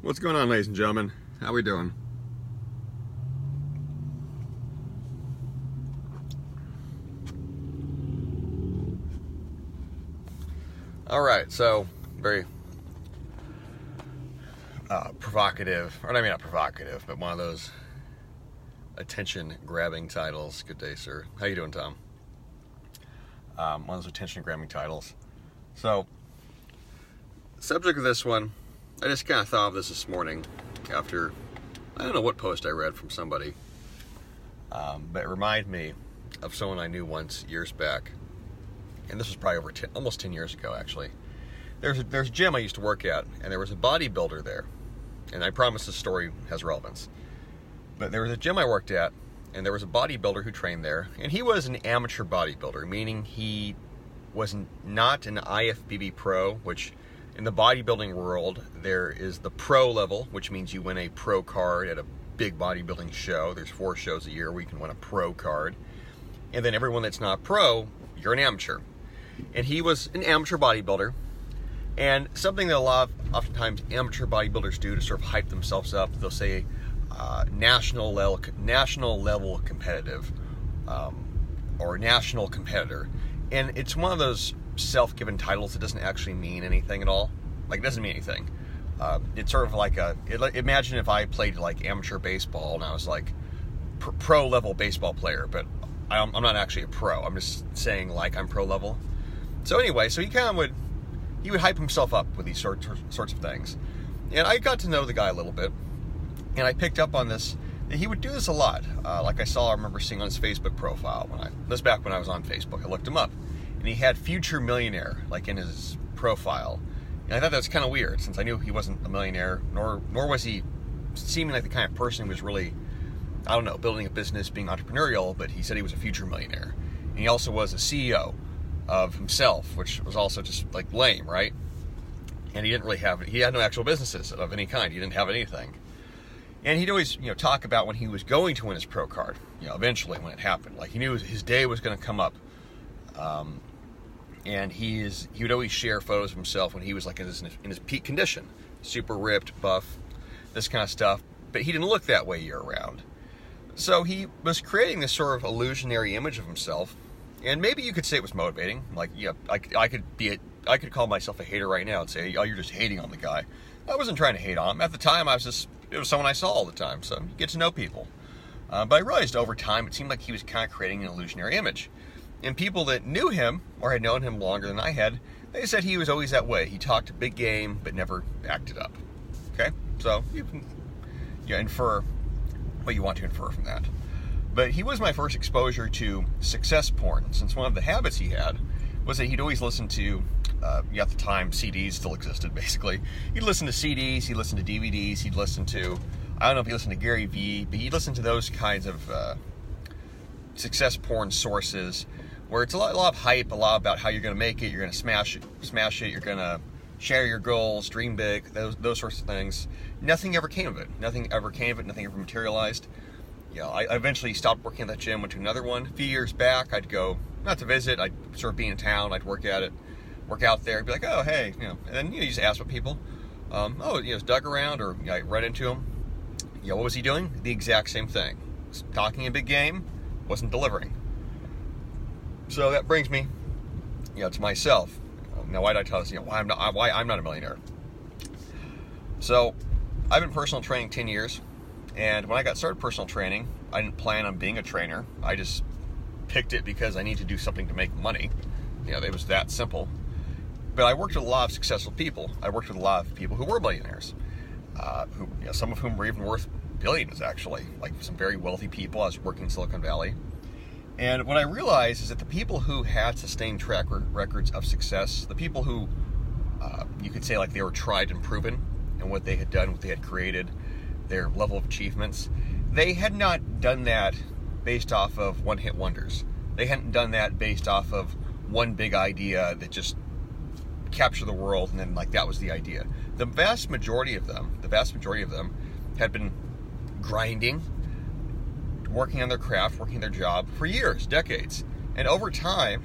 What's going on, ladies and gentlemen? How we doing? All right, so very provocative, or I mean not provocative, but one of those attention-grabbing titles. Good day, sir. How you doing, Tom? One of those attention-grabbing titles. So, subject of this one, I just kind of thought of this morning after, I don't know what post I read from somebody, but it reminded me of someone I knew once years back, and this was probably almost 10 years ago, actually. There's a gym I used to work at, and there was a bodybuilder there, and I promise this story has relevance. But there was a gym I worked at, and there was a bodybuilder who trained there, and he was an amateur bodybuilder, meaning he was not an IFBB pro, which in the bodybuilding world, there is the pro level, which means you win a pro card at a big bodybuilding show. There's 4 shows a year where you can win a pro card. And then everyone that's not pro, you're an amateur. And he was an amateur bodybuilder. And something that oftentimes amateur bodybuilders do to sort of hype themselves up, they'll say national level competitive or national competitor. And it's one of those self-given titles that doesn't actually mean anything at all. Like, it doesn't mean anything. It's sort of like imagine if I played like amateur baseball and I was like pro level baseball player, but I'm not actually a pro. I'm just saying like I'm pro level. So anyway, so he would hype himself up with these sorts of things. And I got to know the guy a little bit, and I picked up on this, that he would do this a lot. Like I remember seeing on his Facebook profile, this back when I was on Facebook, I looked him up, and he had future millionaire, like in his profile. And I thought that was kind of weird, since I knew he wasn't a millionaire, nor was he seeming like the kind of person who was really, I don't know, building a business, being entrepreneurial, but he said he was a future millionaire. And he also was a CEO of himself, which was also just like lame, right? And he had no actual businesses of any kind. He didn't have anything. And he'd always, talk about when he was going to win his pro card, eventually when it happened. Like, he knew his day was going to come up. And he would always share photos of himself when he was like in his peak condition, super ripped, buff, this kind of stuff. But he didn't look that way year round. So he was creating this sort of illusionary image of himself. And maybe you could say it was motivating. Like, I could call myself a hater right now and say, oh, you're just hating on the guy. I wasn't trying to hate on him. At the time, it was someone I saw all the time, so you get to know people. But I realized over time, it seemed like he was kind of creating an illusionary image. And people that knew him, or had known him longer than I had, they said he was always that way. He talked a big game, but never acted up. Okay? So, you can infer what you want to infer from that. But he was my first exposure to success porn, since one of the habits he had was that he'd always listen to, at the time, CDs still existed, basically. He'd listen to CDs, he'd listen to DVDs, he'd listen to, I don't know if he listened to Gary Vee, but he'd listen to those kinds of success porn sources, where it's a lot of hype, a lot about how you're going to make it, you're going to smash it, you're going to share your goals, dream big, those sorts of things. Nothing ever came of it. Nothing ever materialized. I eventually stopped working at that gym, went to another one. A few years back, I'd go, not to visit, I'd sort of be in town, I'd work out there, I'd be like, oh, hey, and then you just ask what people, is Doug around, or I run into him. What was he doing? The exact same thing. Talking a big game, wasn't delivering. So that brings me, to myself. Now, why did I tell us, why I'm not a millionaire? So, I've been personal training 10 years, and when I got started personal training, I didn't plan on being a trainer. I just picked it because I need to do something to make money. It was that simple. But I worked with a lot of successful people. I worked with a lot of people who were millionaires, some of whom were even worth billions, actually, like some very wealthy people. I was working in Silicon Valley. And what I realized is that the people who had sustained track records of success, the people who, you could say like they were tried and proven in what they had done, what they had created, their level of achievements, they had not done that based off of one-hit wonders. They hadn't done that based off of one big idea that just captured the world, and then like that was the idea. The vast majority of them had been grinding, working on their craft, working their job for years, decades. And over time,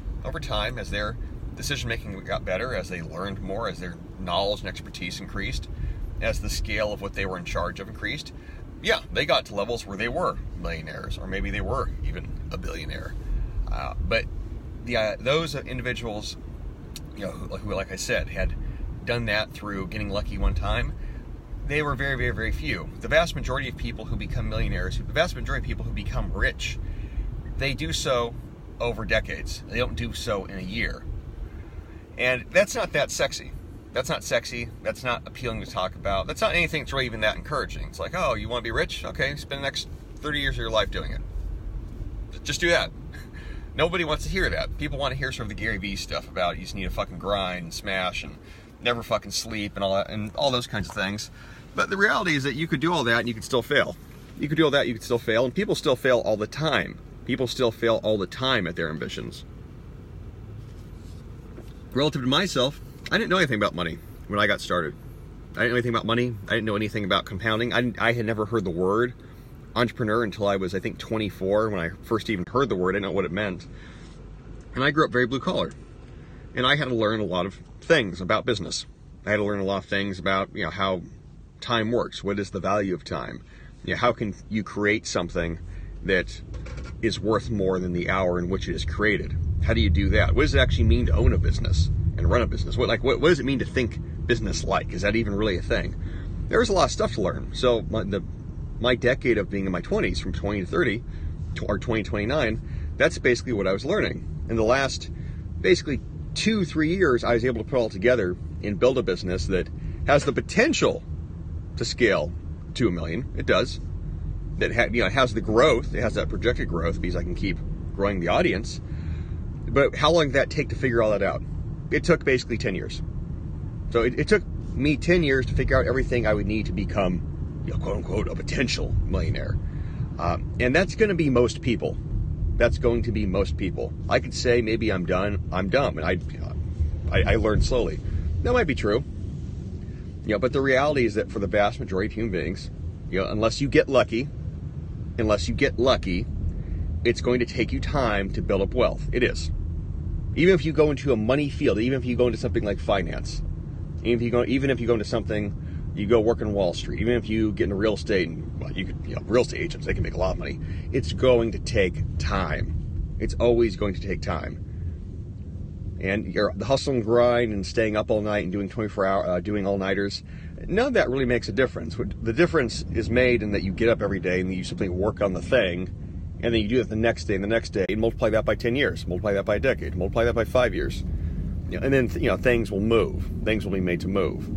as their decision-making got better, as they learned more, as their knowledge and expertise increased, as the scale of what they were in charge of increased, yeah, they got to levels where they were millionaires, or maybe they were even a billionaire. But those individuals, who, like I said, had done that through getting lucky one time, they were very, very, very few. The vast majority of people who become millionaires, the vast majority of people who become rich, they do so over decades. They don't do so in a year. And that's not that sexy. That's not sexy. That's not appealing to talk about. That's not anything that's really even that encouraging. It's like, oh, you want to be rich? Okay, spend the next 30 years of your life doing it. Just do that. Nobody wants to hear that. People want to hear sort of the Gary Vee stuff about you just need to fucking grind and smash and never fucking sleep and all that and all those kinds of things. But the reality is that you could do all that and you could still fail. You could do all that, you could still fail, and people still fail all the time. People still fail all the time at their ambitions. Relative to myself, I didn't know anything about money when I got started. I didn't know anything about money. I didn't know anything about compounding. I had never heard the word entrepreneur until I was, I think, 24. When I first even heard the word, I didn't know what it meant. And I grew up very blue collar. And I had to learn a lot of things about business. I had to learn a lot of things about, how time works. What is the value of time? How can you create something that is worth more than the hour in which it is created? How do you do that? What does it actually mean to own a business and run a business? What does it mean to think business like? Is that even really a thing? There's a lot of stuff to learn. So my decade of being in my 20s, from 20 to 30, or 20 to 29, that's basically what I was learning. In the last, basically, 2-3 years, I was able to put it all together and build a business that has the potential to scale to $1 million. It does. That has the growth. It has that projected growth because I can keep growing the audience. But how long did that take to figure all that out? It took basically 10 years. So it took me 10 years to figure out everything I would need to become, quote unquote, a potential millionaire. And that's going to be most people. That's going to be most people. I could say maybe I'm done. I'm dumb, and I learned slowly. That might be true. But the reality is that for the vast majority of human beings, unless you get lucky, it's going to take you time to build up wealth. It is. Even if you go into a money field, even if you go into something like finance, even if you go into something, you go work on Wall Street, even if you get into real estate, and real estate agents, they can make a lot of money. It's going to take time. It's always going to take time. And the hustle and grind and staying up all night and doing 24-hour, doing all-nighters, none of that really makes a difference. The difference is made in that you get up every day and you simply work on the thing, and then you do it the next day and the next day, and multiply that by 10 years, multiply that by a decade, multiply that by 5 years. And then, things will move. Things will be made to move.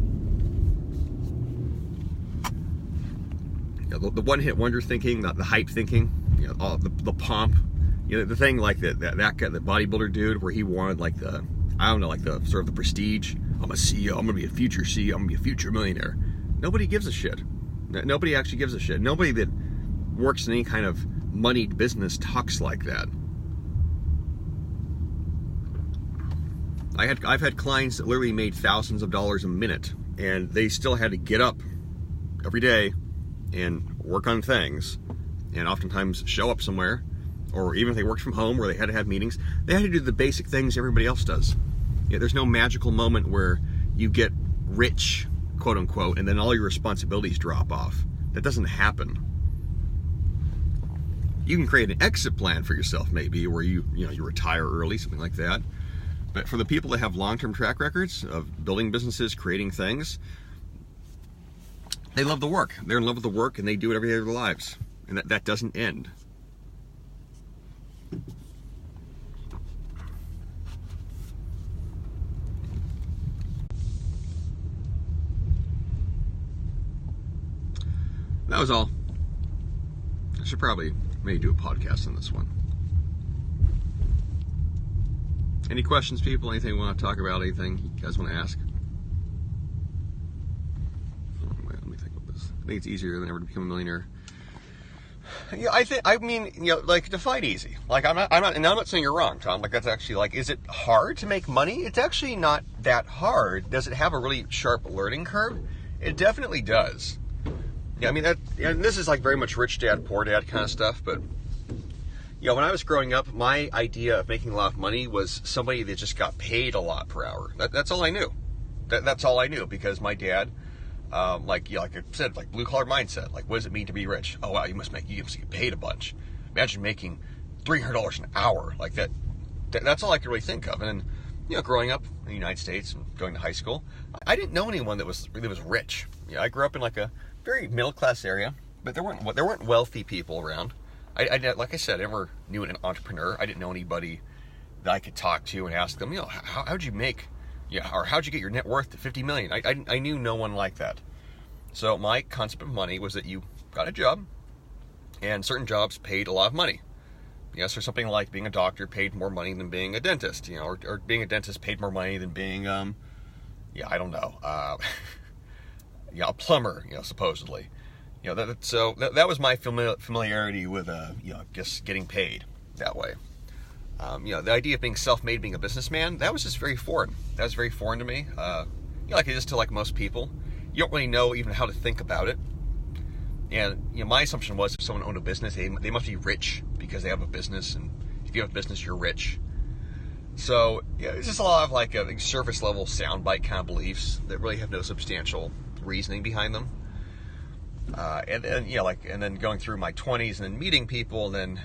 The one-hit wonder thinking, the hype thinking, the pomp, the thing like that guy, the bodybuilder dude, where he wanted the sort of the prestige. I'm a CEO. I'm gonna be a future CEO. I'm gonna be a future millionaire. Nobody gives a shit. Nobody actually gives a shit. Nobody that works in any kind of moneyed business talks like that. I've had clients that literally made thousands of dollars a minute, and they still had to get up every day and work on things, and oftentimes show up somewhere, or even if they worked from home where they had to have meetings, they had to do the basic things everybody else does. There's no magical moment where you get rich, quote unquote, and then all your responsibilities drop off. That doesn't happen. You can create an exit plan for yourself, maybe, where you retire early, something like that. But for the people that have long-term track records of building businesses, creating things, they love the work. They're in love with the work, and they do it every day of their lives. And that doesn't end. That was all. I should probably maybe do a podcast on this one. Any questions, people? Anything you want to talk about? Anything you guys want to ask? Let me think about this. I think it's easier than ever to become a millionaire. Define easy. I'm not saying you're wrong, Tom. That's actually, is it hard to make money? It's actually not that hard. Does it have a really sharp learning curve? It definitely does. This is very much rich dad, poor dad kind of stuff, but when I was growing up, my idea of making a lot of money was somebody that just got paid a lot per hour. That's all I knew. That's all I knew, because my dad Like I said, like blue collar mindset. Like, what does it mean to be rich? Oh wow, you must get paid a bunch. Imagine making $300 an hour. Like that's all I could really think of. And then, growing up in the United States and going to high school, I didn't know anyone that was rich. I grew up in like a very middle class area, but there weren't wealthy people around. I like I said, I never knew an entrepreneur. I didn't know anybody that I could talk to and ask them, how'd you make, or how'd you get your net worth to 50 million? I knew no one like that. So my concept of money was that you got a job, and certain jobs paid a lot of money. So something like being a doctor paid more money than being a dentist, or being a dentist paid more money than being, a plumber, supposedly. That was my familiarity with, just getting paid that way. The idea of being self-made, being a businessman, that was just very foreign. That was very foreign to me. Like it is to like most people. You don't really know even how to think about it. And my assumption was if someone owned a business, they must be rich because they have a business, and if you have a business, you're rich. So it's just a lot of like a surface level soundbite kind of beliefs that really have no substantial reasoning behind them. And then going through my 20s and then meeting people, and then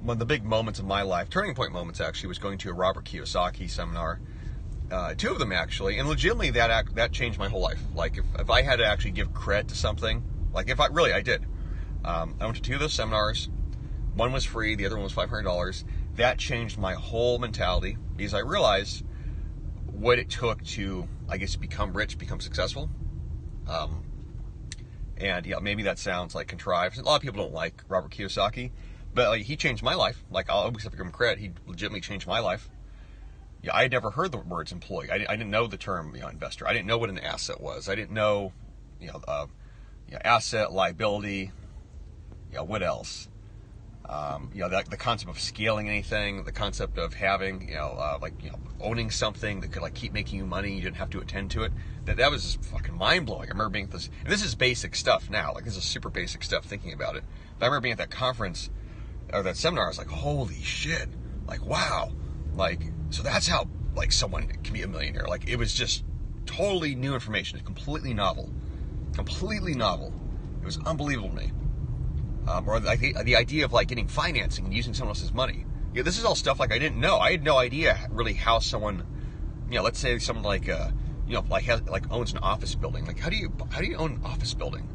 one of the big moments of my life, turning point moments actually, was going to a Robert Kiyosaki seminar. 2 of them actually, and legitimately that changed my whole life. Like if I had to actually give credit to something, like I did. I went to 2 of those seminars. One was free, the other one was $500. That changed my whole mentality because I realized what it took to, I guess, become rich, become successful. And maybe that sounds like contrived. A lot of people don't like Robert Kiyosaki, but he changed my life. Like, I'll always have to give him credit. He legitimately changed my life. I had never heard the words employee. I didn't know the term investor. I didn't know what an asset was. I didn't know asset, liability. What else? The concept of scaling anything, the concept of having owning something that could keep making you money. You didn't have to attend to it. That was just fucking mind blowing. I remember being at this, and this is basic stuff now. Like, this is super basic stuff thinking about it. But I remember being at that conference or that seminar. I was like, holy shit! Like, wow! Like, so that's how someone can be a millionaire. Like, it was just totally new information, completely novel. It was unbelievable to me. Or the idea of like getting financing and using someone else's money. This is all stuff like I didn't know. I had no idea really how someone, let's say someone owns an office building. Like, how do you own an office building?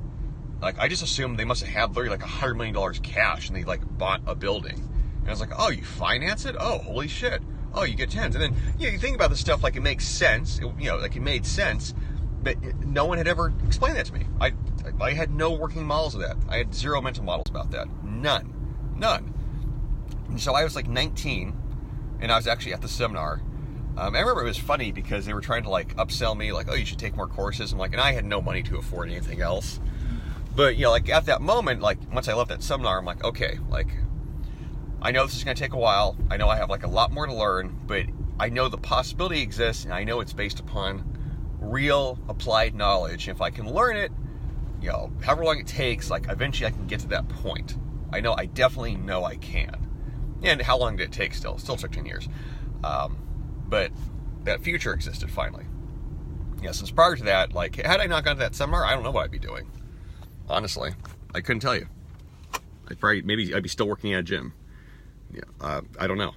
Like, I just assumed they must have had literally like $100 million cash and they bought a building. And I was like, oh, you finance it? Oh, holy shit. Oh, you get tens. And then you think about this stuff like it makes sense. It made sense, but no one had ever explained that to me. I had no working models of that. I had 0 mental models about that. None. And so I was like 19, and I was actually at the seminar. I remember it was funny because they were trying to upsell me, oh, you should take more courses. And I had no money to afford anything else. But at that moment, once I left that seminar, I'm like, okay, I know this is going to take a while. I know I have a lot more to learn, but I know the possibility exists, and I know it's based upon real applied knowledge. If I can learn it, however long it takes, eventually I can get to that point. I definitely know I can. And how long did it take still? Still took 10 years. But that future existed finally. Since prior to that, had I not gone to that seminar, I don't know what I'd be doing. Honestly, I couldn't tell you. Maybe I'd be still working at a gym. I don't know.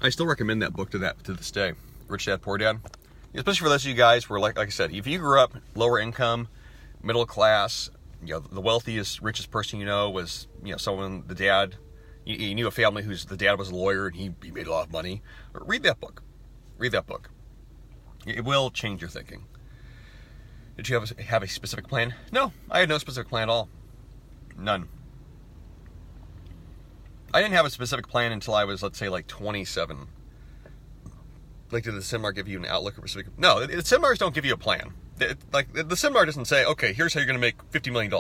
I still recommend that book to this day, Rich Dad Poor Dad, especially for those of you guys where, like I said, if you grew up lower income, middle class, the wealthiest, richest person was, someone, the dad, you knew a family the dad was a lawyer and he made a lot of money. Read that book. It will change your thinking. Did you have a specific plan? No, I had no specific plan at all. None. I didn't have a specific plan until I was, let's say, 27. Did the seminar give you an outlook or specific? No, the seminars don't give you a plan. The seminar doesn't say, okay, here's how you're going to make $50 million.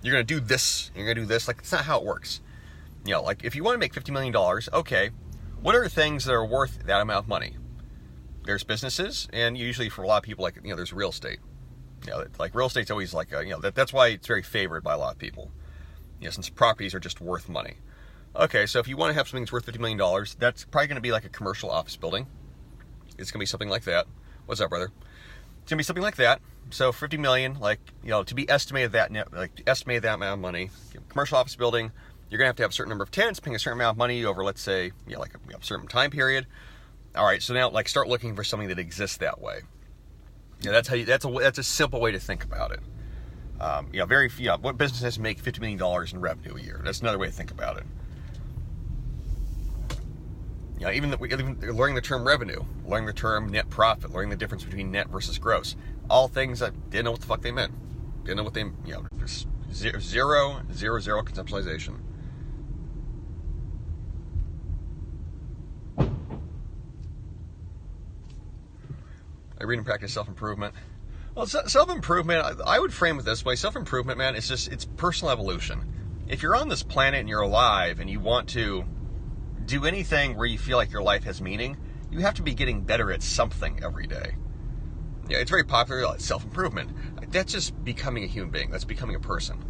You're going to do this, you're going to do this. It's not how it works. If you want to make $50 million, okay, what are things that are worth that amount of money? There's businesses, and usually for a lot of people, there's real estate. Like real estate's always like, that's why it's very favored by a lot of people. Since properties are just worth money. Okay, so if you want to have something that's worth $50 million, that's probably going to be like a commercial office building. It's going to be something like that. What's up, brother? It's going to be something like that. So 50 million, to be estimated that amount of money, commercial office building, you're going to have a certain number of tenants paying a certain amount of money over, let's say, a certain time period. All right, so now start looking for something that exists that way. That's a simple way to think about it. What businesses make $50 million in revenue a year? That's another way to think about it. Even learning the term revenue, learning the term net profit, learning the difference between net versus gross, all things I didn't know what the fuck they meant. Didn't know what they, there's zero conceptualization. I read and practice self-improvement. Well, self-improvement, I would frame it this way. Self-improvement, man, it's personal evolution. If you're on this planet and you're alive and you want to do anything where you feel like your life has meaning, you have to be getting better at something every day. It's very popular, self-improvement. That's just becoming a human being. That's becoming a person.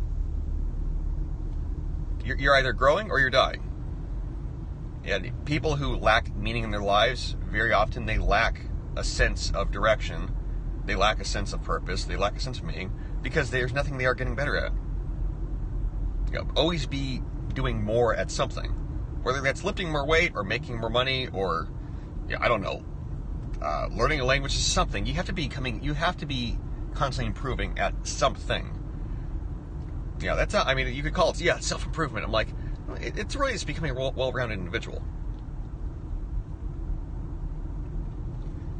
You're either growing or you're dying. And people who lack meaning in their lives, very often they lack a sense of direction. They lack a sense of purpose. They lack a sense of meaning because there's nothing they are getting better at. Always be doing more at something. Whether that's lifting more weight or making more money or, I don't know, learning a language is something. You have to be constantly improving at something. You could call it, self-improvement. I'm like, it's really just becoming a well-rounded individual.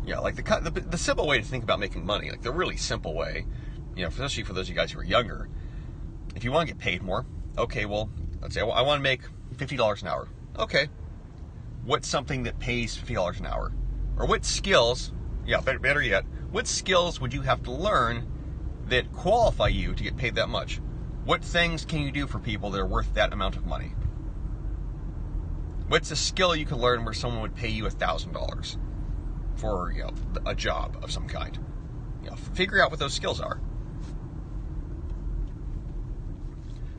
The simple way to think about making money, the really simple way, especially for those of you guys who are younger, if you want to get paid more, okay, well, let's say I want to make $50 an hour. Okay. What's something that pays $50 an hour? Or what skills, better yet, what skills would you have to learn that qualify you to get paid that much? What things can you do for people that are worth that amount of money? What's a skill you can learn where someone would pay you $1,000 for, a job of some kind? Figure out what those skills are.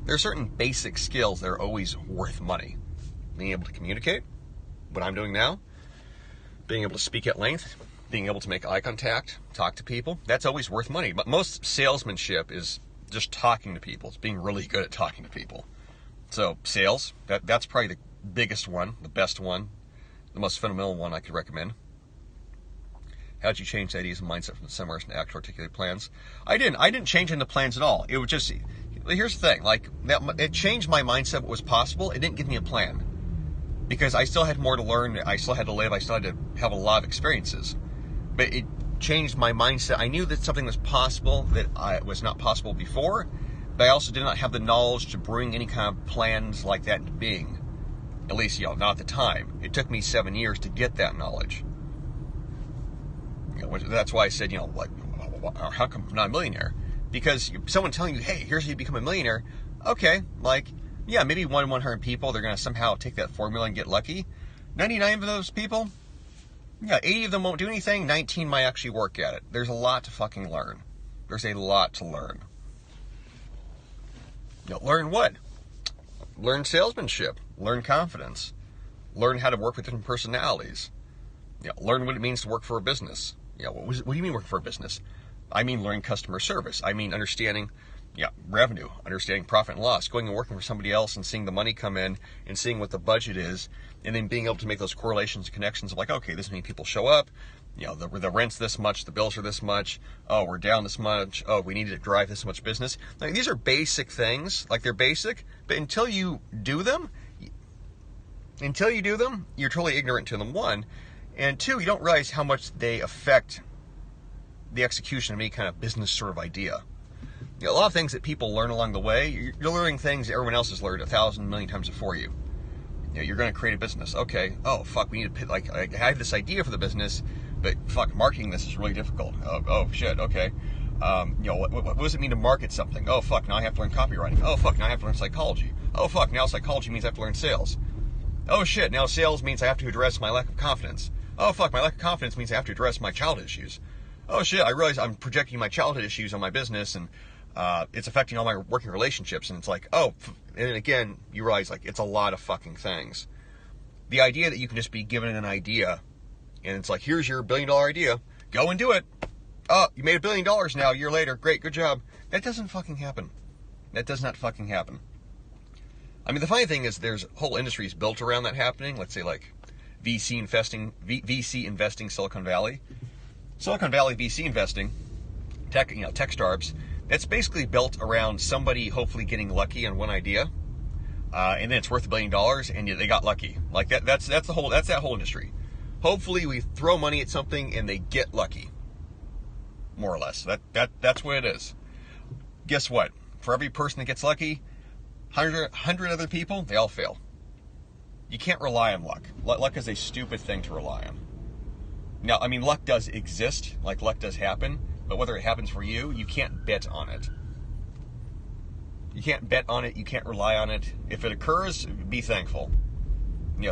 There are certain basic skills that are always worth money. Being able to communicate, what I'm doing now, being able to speak at length, being able to make eye contact, talk to people, that's always worth money. But most salesmanship is just talking to people. It's being really good at talking to people. So sales, that's probably the biggest one, the best one, the most fundamental one I could recommend. How did you change the ideas and mindset from the seminars to actual articulated plans? I didn't change in the plans at all. It was just, here's the thing, it changed my mindset what was possible. It didn't give me a plan. Because I still had more to learn, I still had to live, I still had to have a lot of experiences. But it changed my mindset. I knew that something was possible that was not possible before, but I also did not have the knowledge to bring any kind of plans like that into being. At least, not at the time. It took me 7 years to get that knowledge. That's why I said, how come I'm not a millionaire? Because someone telling you, hey, here's how you become a millionaire, okay, maybe 1 in 100 people, they're going to somehow take that formula and get lucky. 99 of those people, 80 of them won't do anything, 19 might actually work at it. There's a lot to fucking learn. There's a lot to learn. Learn what? Learn salesmanship. Learn confidence. Learn how to work with different personalities. Learn what it means to work for a business. What do you mean working for a business? I mean learning customer service. I mean understanding revenue, understanding profit and loss, going and working for somebody else and seeing the money come in and seeing what the budget is, and then being able to make those correlations and connections of okay, this many people show up, the rent's this much, the bills are this much, oh, we're down this much, oh, we need to drive this much business. These are basic things, they're basic, but until you do them, you're totally ignorant to them, 1, and 2, you don't realize how much they affect the execution of any kind of business sort of idea. A lot of things that people learn along the way, you're learning things that everyone else has learned 1,000 million times before you. You're going to create a business. Okay, oh, fuck, we need to, I have this idea for the business, but fuck, marketing this is really difficult. Oh shit, okay. What does it mean to market something? Oh, fuck, now I have to learn copywriting. Oh, fuck, now I have to learn psychology. Oh, fuck, now psychology means I have to learn sales. Oh, shit, now sales means I have to address my lack of confidence. Oh, fuck, my lack of confidence means I have to address my child issues. oh shit, I realize I'm projecting my childhood issues on my business, and it's affecting all my working relationships. And it's like, oh, and again, you realize like it's a lot of fucking things. The idea that you can just be given an idea, and it's like, here's your $1 billion idea, go and do it. Oh, you made $1 billion now, a year later, great, good job. That doesn't fucking happen. That does not fucking happen. I mean, the funny thing is there's whole industries built around that happening. Let's say like VC investing, Silicon Valley VC investing, tech startups. That's basically built around somebody hopefully getting lucky on one idea, and then it's worth $1 billion, and they got lucky. Like that's that whole industry. Hopefully, we throw money at something and they get lucky, more or less. That's what it is. Guess what? For every person that gets lucky, 100 other people, they all fail. You can't rely on luck. Luck is a stupid thing to rely on. Now, I mean, luck does exist, like luck does happen, but whether it happens for you, you can't bet on it. You can't bet on it, you can't rely on it. If it occurs, be thankful.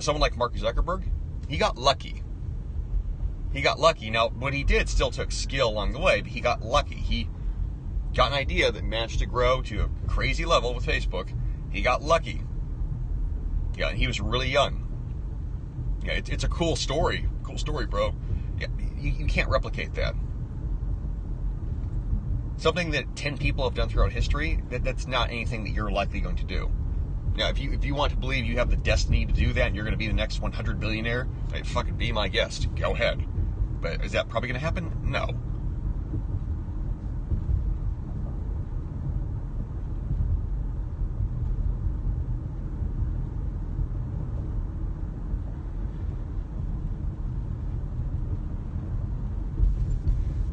Someone like Mark Zuckerberg, he got lucky. He got lucky. Now, what he did still took skill along the way, but he got lucky. He got an idea that managed to grow to a crazy level with Facebook. He got lucky. Yeah, and he was really young. Yeah, it's a cool story. Cool story, bro. Yeah, you can't replicate that. Something that 10 people have done throughout history, that's not anything that you're likely going to do. Now, if you want to believe you have the destiny to do that and you're going to be the next 100 billionaire, fucking be my guest. Go ahead. But is that probably going to happen? No.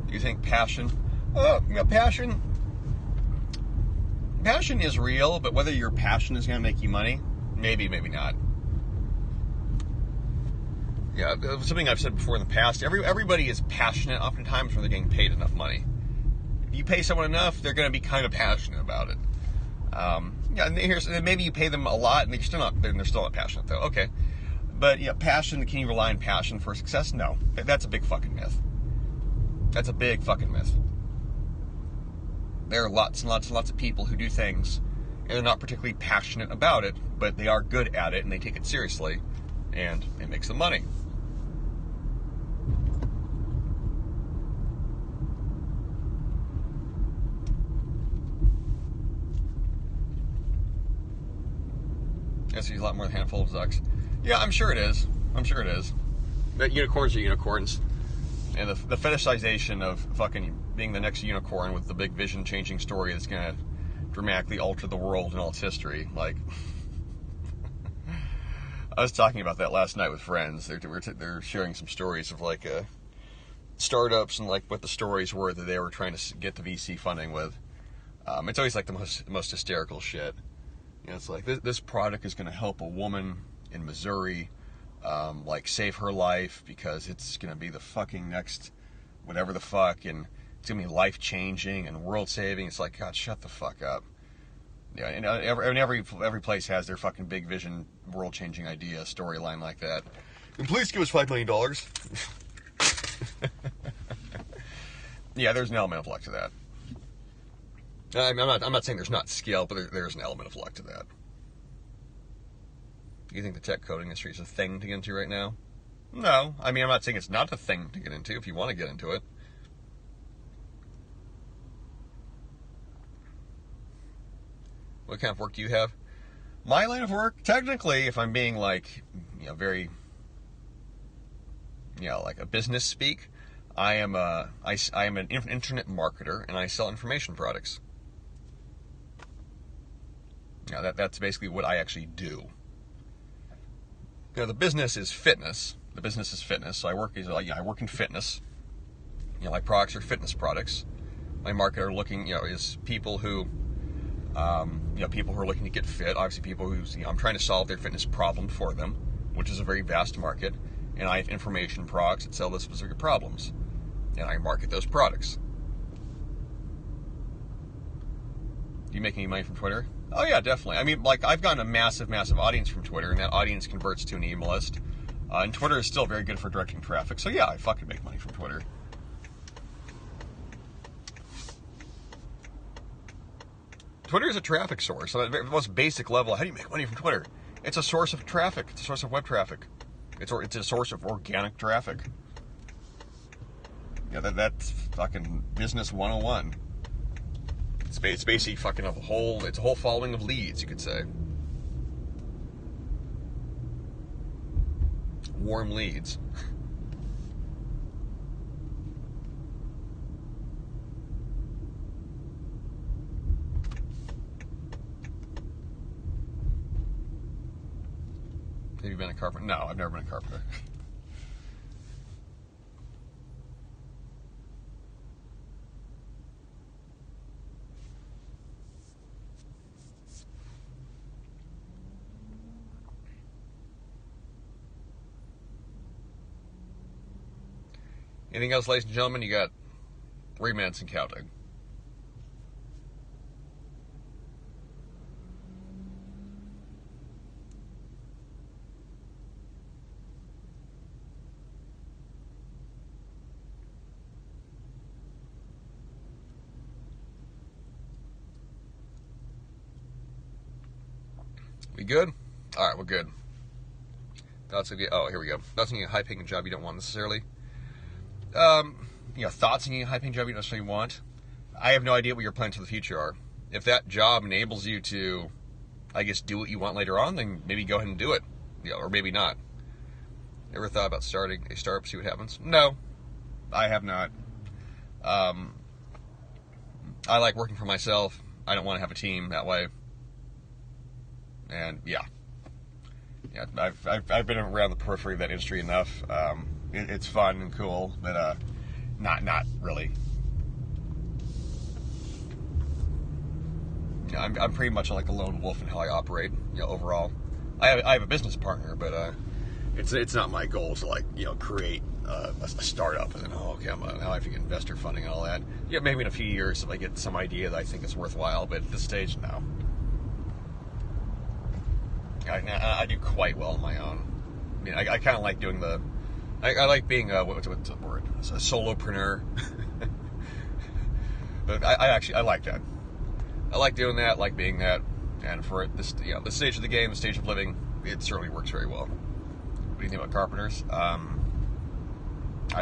Do you think passion? Passion is real, but whether your passion is going to make you money, maybe not. Yeah, something I've said before in the past. Everybody is passionate oftentimes when they're getting paid enough money. If you pay someone enough, they're going to be kind of passionate about it. Maybe you pay them a lot and they're still not passionate though. Okay, but passion. Can you rely on passion for success? No, that's a big fucking myth. That's a big fucking myth. There are lots and lots and lots of people who do things and they're not particularly passionate about it, but they are good at it and they take it seriously, and it makes them money. That's a lot more than a handful of zucks. Yeah, I'm sure it is. But unicorns are unicorns. And the fetishization of fucking being the next unicorn with the big vision-changing story that's going to dramatically alter the world and all its history. Like, I was talking about that last night with friends. They're sharing some stories of like startups and like what the stories were that they were trying to get the VC funding with. It's always like the most hysterical shit. It's like this product is going to help a woman in Missouri. Save her life because it's going to be the fucking next whatever the fuck, and it's going to be life-changing and world-saving. It's like, God, shut the fuck up. Yeah, and every place has their fucking big vision, world-changing idea, storyline like that. And please give us $5 million. Yeah, there's an element of luck to that. I'm not saying there's not skill, but there's an element of luck to that. Do you think the tech coding industry is a thing to get into right now? No. I mean, I'm not saying it's not a thing to get into if you want to get into it. What kind of work do you have? My line of work, technically, if I'm being very, like a business speak, I am an internet marketer and I sell information products. That's basically what I actually do. The business is fitness. So I work in fitness. My products are fitness products. My market are looking, is people who, people who are looking to get fit. Obviously, people who, I'm trying to solve their fitness problem for them, which is a very vast market. And I have information products that sell those specific problems, and I market those products. Do you make any money from Twitter? Oh yeah, definitely. I mean, I've gotten a massive audience from Twitter, and that audience converts to an email list. And Twitter is still very good for directing traffic. So yeah, I fucking make money from Twitter. Twitter is a traffic source. On the most basic level, how do you make money from Twitter? It's a source of traffic. It's a source of web traffic. It's a source of organic traffic. Yeah, that's fucking business 101. It's basically fucking it's a whole following of leads, you could say. Warm leads. Have you been a carpenter? No, I've never been a carpenter. Anything else, ladies and gentlemen? You got 3 minutes and counting. We good? All right, we're good. Thoughts of here we go. Thoughts on getting a high-paying job you don't want necessarily. Thoughts on getting a high-paying job you don't necessarily want. I have no idea what your plans for the future are. If that job enables you to, I guess, do what you want later on, then maybe go ahead and do it. Or maybe not. Ever thought about starting a startup, see what happens? No, I have not. I like working for myself. I don't want to have a team that way. And yeah, I've been around the periphery of that industry enough. It's fun and cool, but not really. I'm pretty much like a lone wolf in how I operate. Overall, I have a business partner, but it's not my goal to create a startup and then now I have to get investor funding and all that. Maybe in a few years if I get some idea that I think is worthwhile, but at this stage, no. I do quite well on my own. I mean, I kind of like doing I like being what's the word? A solopreneur. But I like that. I like doing that. I like being that. And for this stage of the game, the stage of living, it certainly works very well. What do you think about carpenters? I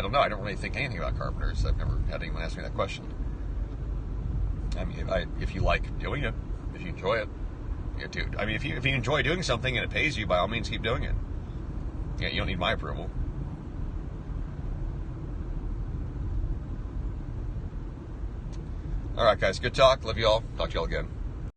don't know. I don't really think anything about carpenters. I've never had anyone ask me that question. I mean, if you like doing it, if you enjoy it. Yeah, dude. I mean, if you enjoy doing something and it pays you, by all means, keep doing it. You don't need my approval. All right, guys. Good talk. Love you all. Talk to you all again.